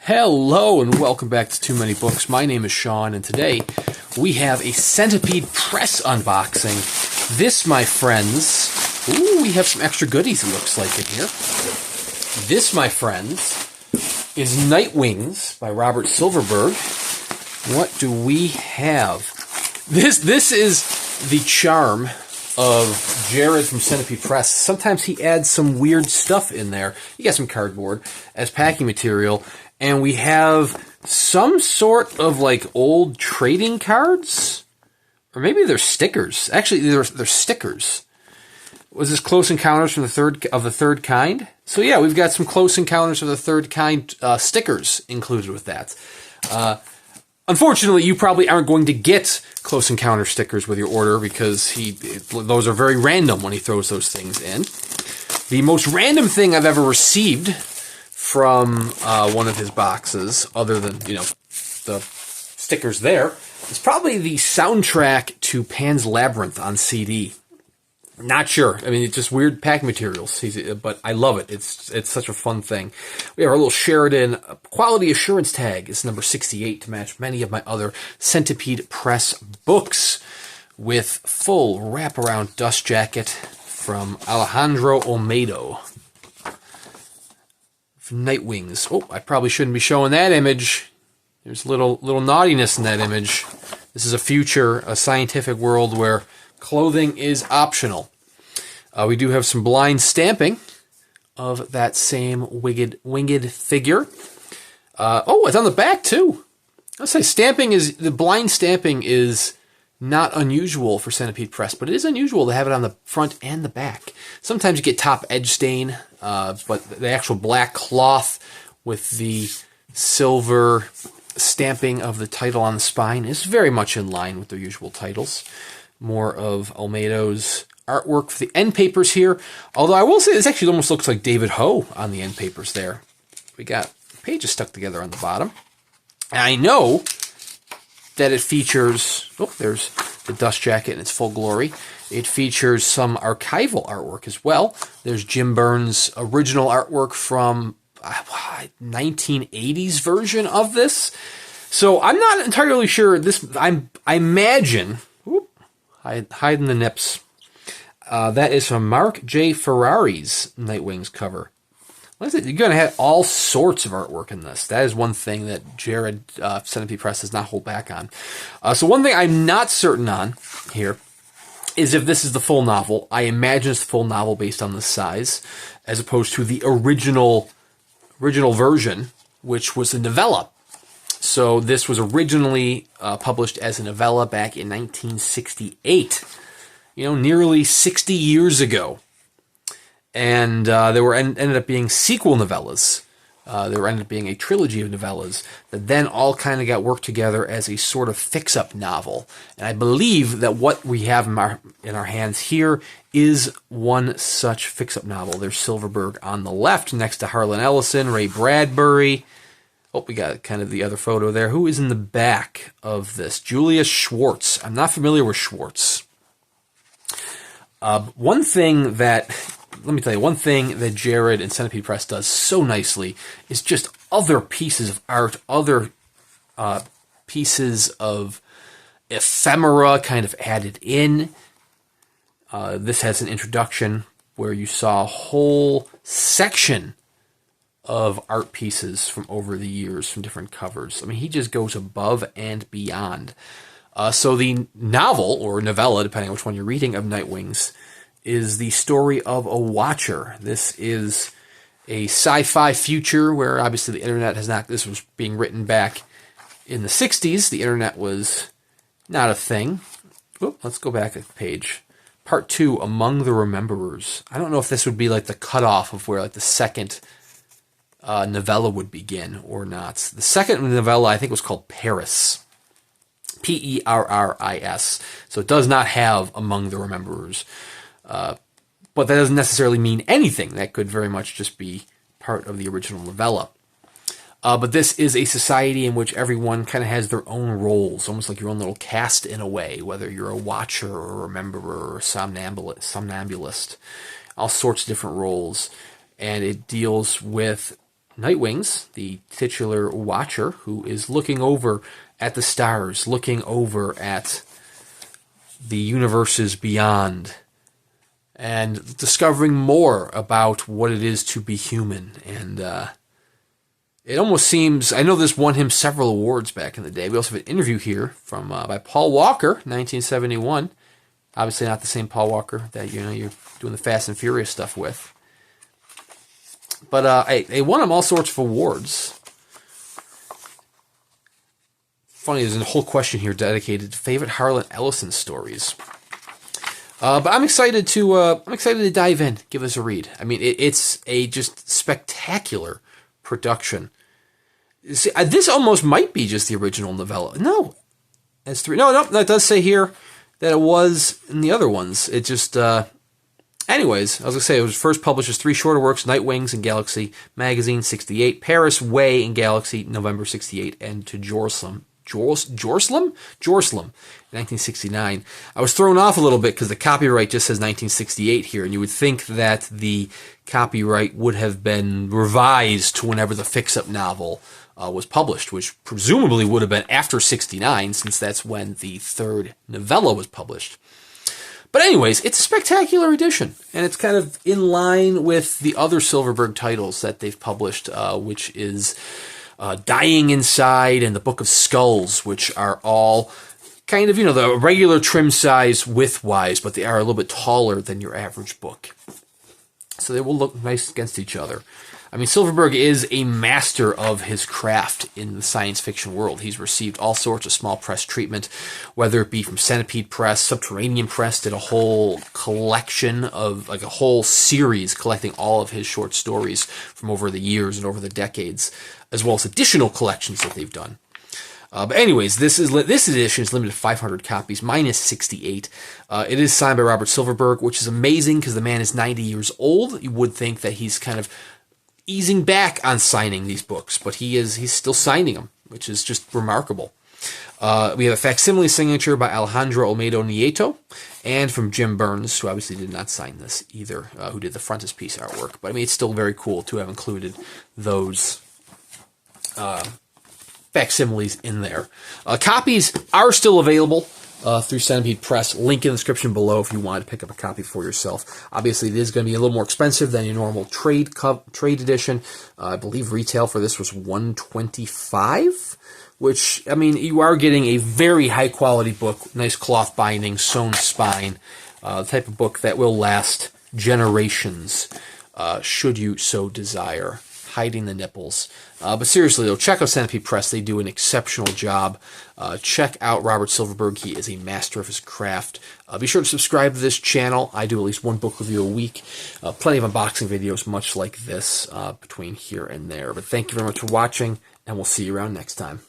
Hello and welcome back to Too Many Books. My name is Sean, and today we have a Centipede Press unboxing. This, my friends, we have some extra goodies, it looks like, in here. This, my friends, is Nightwings by Robert Silverberg. What do we have? This is the charm of Jared from Centipede Press. Sometimes he adds some weird stuff in there. He got some cardboard as packing material. And we have some sort of like old trading cards, or maybe they're stickers. Actually, they're stickers. Was this Close Encounters from the Third Kind? So yeah, we've got some Close Encounters of the Third Kind stickers included with that. Unfortunately, you probably aren't going to get Close Encounter stickers with your order because those are very random when he throws those things in. The most random thing I've ever received from one of his boxes, other than, the stickers there, is probably the soundtrack to Pan's Labyrinth on CD. Not sure. I mean, it's just weird packing materials, but I love it. It's such a fun thing. We have our little Sheridan quality assurance tag. It's number 68 to match many of my other Centipede Press books, with full wraparound dust jacket from Alejandro Olmedo. Nightwings. Oh, I probably shouldn't be showing that image. There's little naughtiness in that image. This is a scientific world where clothing is optional. We do have some blind stamping of that same winged figure. It's on the back too. I'll say the blind stamping is not unusual for Centipede Press, but it is unusual to have it on the front and the back. Sometimes you get top edge stain, but the actual black cloth with the silver stamping of the title on the spine is very much in line with their usual titles. More of Olmedo's artwork for the end papers here, although I will say this actually almost looks like David Ho on the end papers there. We got pages stuck together on the bottom. And I know that it features, there's the dust jacket in its full glory. It features some archival artwork as well. There's Jim Byrne's original artwork from 1980s version of this. So I'm not entirely sure. I imagine, hiding the nips. That is from Mark J. Ferrari's Nightwings cover. You're going to have all sorts of artwork in this. That is one thing that Jared Centipede Press does not hold back on. So one thing I'm not certain on here is if this is the full novel. I imagine it's the full novel based on the size, as opposed to the original version, which was a novella. So this was originally published as a novella back in 1968. Nearly 60 years ago. And there ended up being sequel novellas. There ended up being a trilogy of novellas that then all kind of got worked together as a sort of fix-up novel. And I believe that what we have in our hands here is one such fix-up novel. There's Silverberg on the left next to Harlan Ellison, Ray Bradbury. We got kind of the other photo there. Who is in the back of this? Julius Schwartz. I'm not familiar with Schwartz. One thing that Jared and Centipede Press does so nicely is just other pieces of art, other pieces of ephemera kind of added in. This has an introduction where you saw a whole section of art pieces from over the years from different covers. I mean, he just goes above and beyond. So the novel, or novella, depending on which one you're reading, of Nightwings, is the story of a watcher. This is a sci-fi future where obviously the internet this was being written back in the 60s. The internet was not a thing. Let's go back a page. Part 2, Among the Rememberers. I don't know if this would be like the cutoff of where like the second novella would begin or not. The second novella, I think, was called Paris. Perris. So it does not have Among the Rememberers. But that doesn't necessarily mean anything. That could very much just be part of the original novella. But this is a society in which everyone kind of has their own roles, almost like your own little caste in a way, whether you're a watcher or a rememberer or a somnambulist. All sorts of different roles. And it deals with Nightwings, the titular Watcher, who is looking over at the stars, looking over at the universes beyond, and discovering more about what it is to be human. And it almost seems, I know this won him several awards back in the day. We also have an interview here from by Paul Walker, 1971. Obviously not the same Paul Walker that you're doing the Fast and Furious stuff with. But they won him all sorts of awards. Funny, there's a whole question here dedicated to favorite Harlan Ellison stories. But I'm excited to dive in, give this a read. I mean, it's a just spectacular production. See, this almost might be just the original novella. No, it's 3. No, that does say here that it was in the other ones. It just, anyways, I was gonna say it was first published as 3 shorter works: Nightwings in Galaxy Magazine, 68; Paris Way in Galaxy, November 68, and to Jerusalem, 1969. I was thrown off a little bit because the copyright just says 1968 here, and you would think that the copyright would have been revised to whenever the fix-up novel was published, which presumably would have been after 69, since that's when the 3rd novella was published. But anyways, it's a spectacular edition, and it's kind of in line with the other Silverberg titles that they've published, which is Dying Inside and the Book of Skulls, which are all kind of, the regular trim size width-wise, but they are a little bit taller than your average book. So they will look nice against each other. I mean, Silverberg is a master of his craft in the science fiction world. He's received all sorts of small press treatment, whether it be from Centipede Press. Subterranean Press did a whole collection of, like a whole series collecting all of his short stories from over the years and over the decades, as well as additional collections that they've done. But anyways, this edition is limited to 500 copies, minus 68. It is signed by Robert Silverberg, which is amazing because the man is 90 years old. You would think that he's kind of easing back on signing these books, but he's still signing them, which is just remarkable. We have a facsimile signature by Alejandro Olmedo Nieto, and from Jim Burns, who obviously did not sign this either, who did the frontispiece artwork. But I mean, it's still very cool to have included those facsimiles in there. Copies are still available through Centipede Press. Link in the description below if you wanted to pick up a copy for yourself. Obviously, it is going to be a little more expensive than your normal trade edition. I believe retail for this was $125, which, I mean, you are getting a very high-quality book, nice cloth binding, sewn spine, the type of book that will last generations, should you so desire. Hiding the nipples. But seriously, though, check out Centipede Press. They do an exceptional job. Check out Robert Silverberg. He is a master of his craft. Be sure to subscribe to this channel. I do at least one book review a week. Plenty of unboxing videos, much like this, between here and there. But thank you very much for watching, and we'll see you around next time.